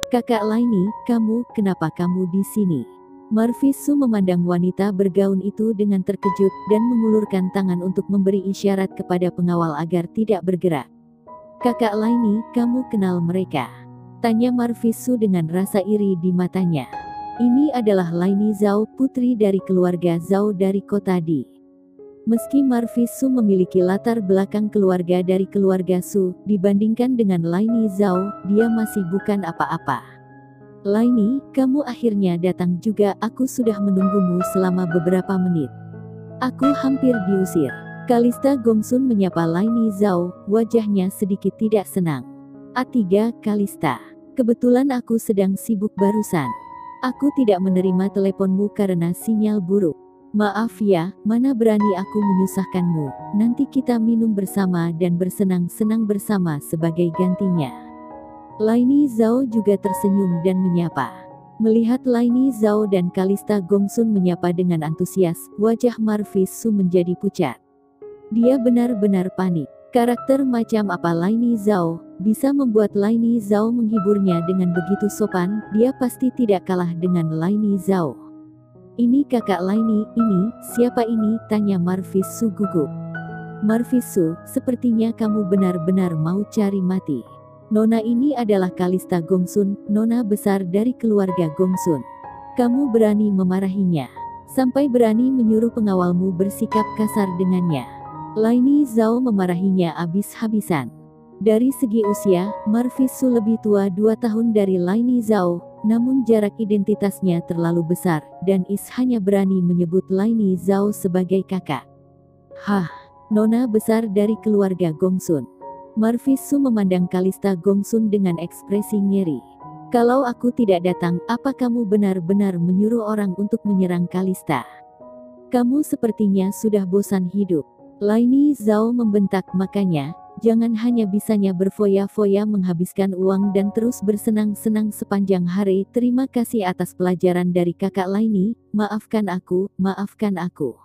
Kakak Laini, kenapa kamu di sini? Marfisu memandang wanita bergaun itu dengan terkejut dan mengulurkan tangan untuk memberi isyarat kepada pengawal agar tidak bergerak. Kakak Laini, kamu kenal mereka? Tanya Marfisu dengan rasa iri di matanya. Ini adalah Laini Zhao, putri dari keluarga Zhao dari kota Di. Meski Marfisu memiliki latar belakang keluarga dari keluarga Su, dibandingkan dengan Laini Zhao, dia masih bukan apa-apa. Laini, kamu akhirnya datang juga. Aku sudah menunggumu selama beberapa menit. Aku hampir diusir. Kalista Gongsun menyapa Laini Zhao, wajahnya sedikit tidak senang. A3, Kalista. Kebetulan aku sedang sibuk barusan. Aku tidak menerima teleponmu karena sinyal buruk. Maaf ya, mana berani aku menyusahkanmu. Nanti kita minum bersama dan bersenang-senang bersama sebagai gantinya. Laini Zhao juga tersenyum dan menyapa. Melihat Laini Zhao dan Kalista Gongsun menyapa dengan antusias, wajah Marfisu menjadi pucat. Dia benar-benar panik. Karakter macam apa Laini Zhao bisa membuat Laini Zhao menghiburnya dengan begitu sopan. Dia pasti tidak kalah dengan Laini Zhao. Ini kakak Laini, ini, siapa ini? Tanya Marfisu gugup. Marfisu, sepertinya kamu benar-benar mau cari mati. Nona ini adalah Kalista Gongsun, nona besar dari keluarga Gongsun. Kamu berani memarahinya. Sampai berani menyuruh pengawalmu bersikap kasar dengannya. Laini Zhao memarahinya habis-habisan. Dari segi usia, Marfisu lebih tua 2 tahun dari Laini Zhao, namun jarak identitasnya terlalu besar, dan Is hanya berani menyebut Laini Zhao sebagai kakak. Hah, nona besar dari keluarga Gongsun. Marfisu memandang Kalista Gongsun dengan ekspresi ngeri. Kalau aku tidak datang, apa kamu benar-benar menyuruh orang untuk menyerang Kalista? Kamu sepertinya sudah bosan hidup. Laini Zhao membentak, makanya, jangan hanya bisanya berfoya-foya menghabiskan uang dan terus bersenang-senang sepanjang hari. Terima kasih atas pelajaran dari kakak Laini, maafkan aku, maafkan aku.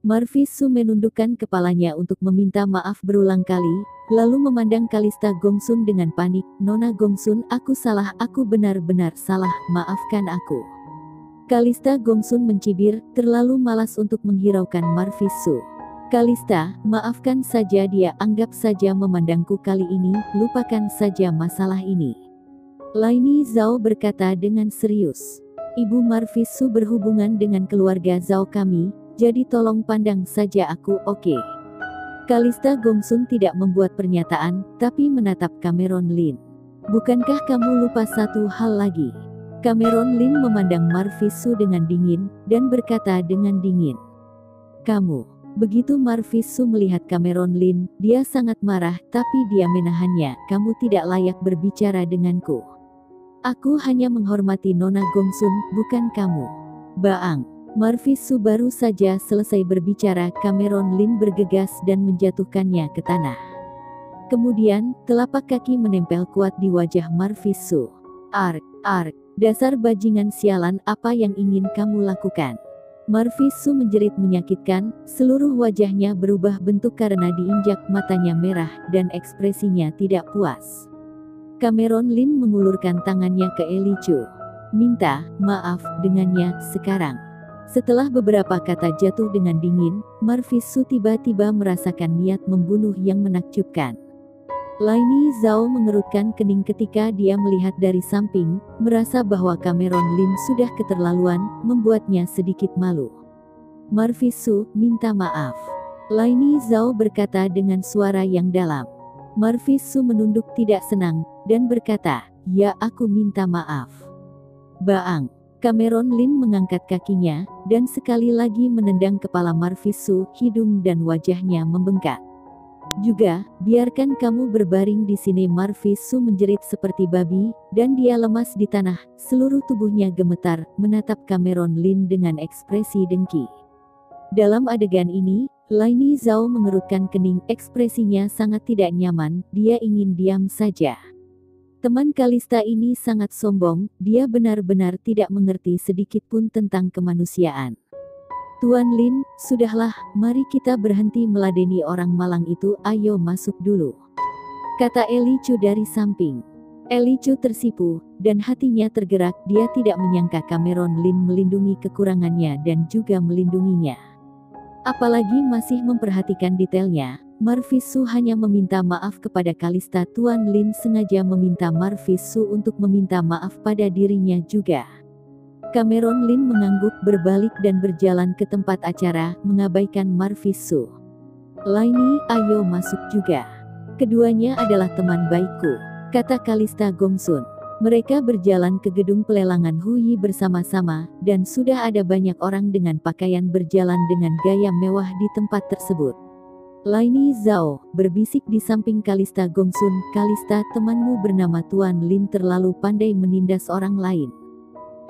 Marfisu menundukkan kepalanya untuk meminta maaf berulang kali, lalu memandang Kalista Gongsun dengan panik. Nona Gongsun, aku salah, aku benar-benar salah, maafkan aku. Kalista Gongsun mencibir, terlalu malas untuk menghiraukan Marfisu. Kalista, maafkan saja dia, anggap saja memandangku kali ini, lupakan saja masalah ini. Laini Zhao berkata dengan serius. Ibu Marfisu berhubungan dengan keluarga Zhao kami, jadi tolong pandang saja aku, oke? Kalista Gongsun tidak membuat pernyataan, tapi menatap Cameron Lin. Bukankah kamu lupa satu hal lagi? Cameron Lin memandang Marfisu dengan dingin, dan berkata dengan dingin. Kamu. Begitu Marfisu melihat Cameron Lin, dia sangat marah, tapi dia menahannya. Kamu tidak layak berbicara denganku. Aku hanya menghormati Nona Gongsun, bukan kamu. Baang. Marfisu baru saja selesai berbicara, Cameron Lin bergegas dan menjatuhkannya ke tanah. Kemudian, telapak kaki menempel kuat di wajah Marfisu. Ark, dasar bajingan sialan, apa yang ingin kamu lakukan? Marfisu menjerit menyakitkan, seluruh wajahnya berubah bentuk karena diinjak, matanya merah, dan ekspresinya tidak puas. Cameron Lin mengulurkan tangannya ke Eli Chu. Minta maaf dengannya sekarang. Setelah beberapa kata jatuh dengan dingin, Marfisu tiba-tiba merasakan niat membunuh yang menakjubkan. Laini Zhao mengerutkan kening ketika dia melihat dari samping, merasa bahwa Cameron Lin sudah keterlaluan, membuatnya sedikit malu. Marfisu, minta maaf. Laini Zhao berkata dengan suara yang dalam. Marfisu menunduk tidak senang, dan berkata, ya aku minta maaf. Baang. Cameron Lin mengangkat kakinya, dan sekali lagi menendang kepala Marfisu, hidung dan wajahnya membengkak. Juga, biarkan kamu berbaring di sini. Marfisu menjerit seperti babi, dan dia lemas di tanah, seluruh tubuhnya gemetar, menatap Cameron Lin dengan ekspresi dengki. Dalam adegan ini, Laini Zhao mengerutkan kening, ekspresinya sangat tidak nyaman, dia ingin diam saja. Teman Kalista ini sangat sombong, dia benar-benar tidak mengerti sedikit pun tentang kemanusiaan. Tuan Lin, sudahlah, mari kita berhenti meladeni orang malang itu, ayo masuk dulu. Kata Eli Chu dari samping. Lee Chu tersipu, dan hatinya tergerak. Dia tidak menyangka Cameron Lin melindungi kekurangannya dan juga melindunginya. Apalagi masih memperhatikan detailnya. Marvis Su hanya meminta maaf kepada Kalista. Tuan Lin sengaja meminta Marvis Su untuk meminta maaf pada dirinya juga. Cameron Lin mengangguk, berbalik dan berjalan ke tempat acara, mengabaikan Marvis Su. "Laini, ayo masuk juga. Keduanya adalah teman baikku," kata Kalista Gongsun. Mereka berjalan ke gedung pelelangan Huyi bersama-sama, dan sudah ada banyak orang dengan pakaian berjalan dengan gaya mewah di tempat tersebut. Laini Zhao berbisik di samping Kalista Gongsun. "Kalista, temanmu bernama Tuan Lin terlalu pandai menindas orang lain."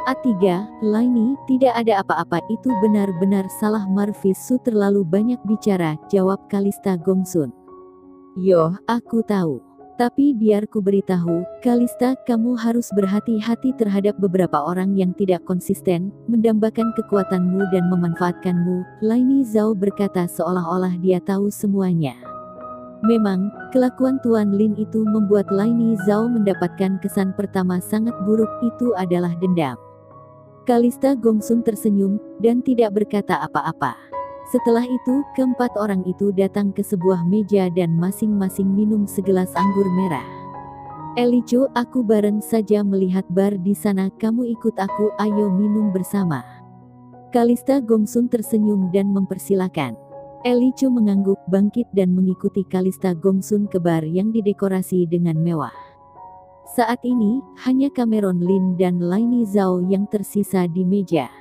A3, "Laini, tidak ada apa-apa, itu benar-benar salah Marvis Su terlalu banyak bicara," jawab Kalista Gongsun. "Yoh, aku tahu. Tapi biar ku beritahu, Kalista, kamu harus berhati-hati terhadap beberapa orang yang tidak konsisten, mendambakan kekuatanmu dan memanfaatkanmu," Laini Zhao berkata seolah-olah dia tahu semuanya. Memang, kelakuan Tuan Lin itu membuat Laini Zhao mendapatkan kesan pertama sangat buruk, itu adalah dendam. Kalista Gongsun tersenyum, dan tidak berkata apa-apa. Setelah itu, keempat orang itu datang ke sebuah meja dan masing-masing minum segelas anggur merah. "Lee Chu, aku baru saja melihat bar di sana, kamu ikut aku, ayo minum bersama." Kalista Gongsun tersenyum dan mempersilakan. Lee Chu mengangguk, bangkit dan mengikuti Kalista Gongsun ke bar yang didekorasi dengan mewah. Saat ini, hanya Cameron Lin dan Laini Zhao yang tersisa di meja.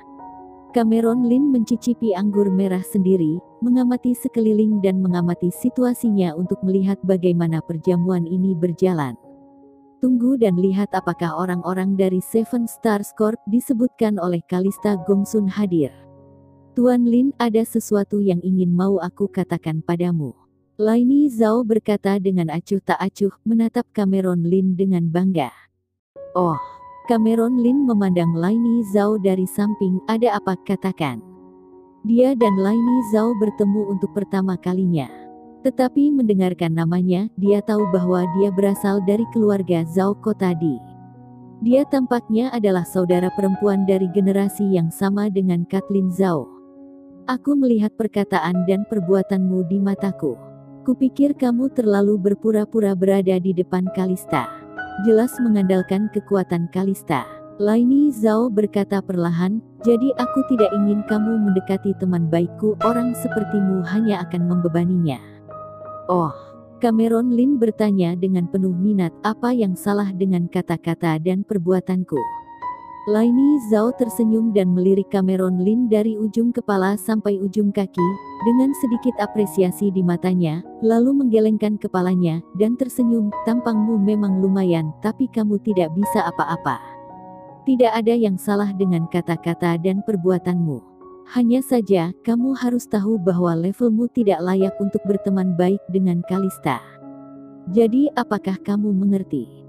Cameron Lin mencicipi anggur merah sendiri, mengamati sekeliling dan mengamati situasinya untuk melihat bagaimana perjamuan ini berjalan. Tunggu dan lihat apakah orang-orang dari Seven Stars Corp disebutkan oleh Kalista Gongsun hadir. "Tuan Lin, ada sesuatu yang ingin mau aku katakan padamu," Laini Zhao berkata dengan acuh tak acuh, menatap Cameron Lin dengan bangga. "Oh." Cameron Lin memandang Laini Zhao dari samping. "Ada apa, katakan." Dia dan Laini Zhao bertemu untuk pertama kalinya. Tetapi mendengarkan namanya, dia tahu bahwa dia berasal dari keluarga Zhao Kotadi. Dia tampaknya adalah saudara perempuan dari generasi yang sama dengan Kathleen Zhao. "Aku melihat perkataan dan perbuatanmu di mataku. Kupikir kamu terlalu berpura-pura berada di depan Kalista. Jelas mengandalkan kekuatan Kalista." Laini Zhao berkata perlahan, "Jadi aku tidak ingin kamu mendekati teman baikku, orang sepertimu hanya akan membebaninya." "Oh." Cameron Lin bertanya dengan penuh minat, "Apa yang salah dengan kata-kata dan perbuatanku?" Laini Zhao tersenyum dan melirik Cameron Lin dari ujung kepala sampai ujung kaki, dengan sedikit apresiasi di matanya, lalu menggelengkan kepalanya, dan tersenyum, "Tampangmu memang lumayan, tapi kamu tidak bisa apa-apa. Tidak ada yang salah dengan kata-kata dan perbuatanmu. Hanya saja, kamu harus tahu bahwa levelmu tidak layak untuk berteman baik dengan Kalista. Jadi apakah kamu mengerti?"